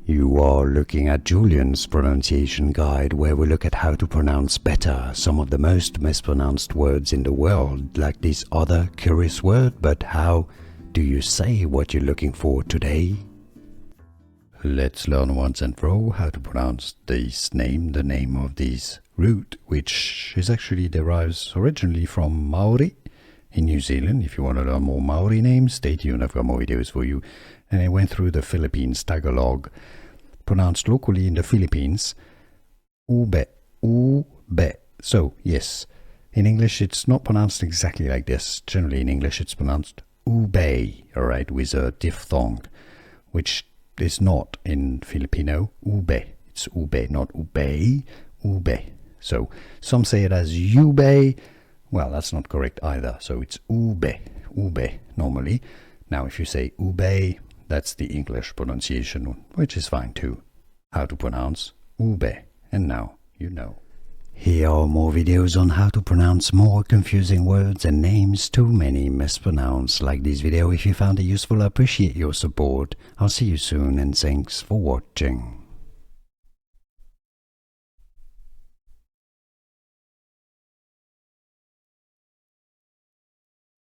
You are looking at Julian's pronunciation guide, where we look at how to pronounce better some of the most mispronounced words in the world, like this other curious word. But how do you say what you're looking for today? Let's learn once and for all how to pronounce this name, the name of this root, which is actually derives originally from Maori in New Zealand. If you want to learn more Maori names, stay tuned, I've got more videos for you. And I went through the Philippines Tagalog, pronounced locally in the Philippines, ube, ube. So yes, in English it's not pronounced exactly like this. Generally in English it's pronounced ube, alright, with a diphthong, which is not in Filipino. Ube, it's ube, not ube, ube. So some say it as ube. Well, that's not correct either. So it's ube, ube normally. Now if you say ube, that's the English pronunciation, which is fine too. How to pronounce ube. And now you know. Here are more videos on how to pronounce more confusing words and names too many mispronounced. Like this video if you found it useful. I appreciate your support. I'll see you soon and thanks for watching.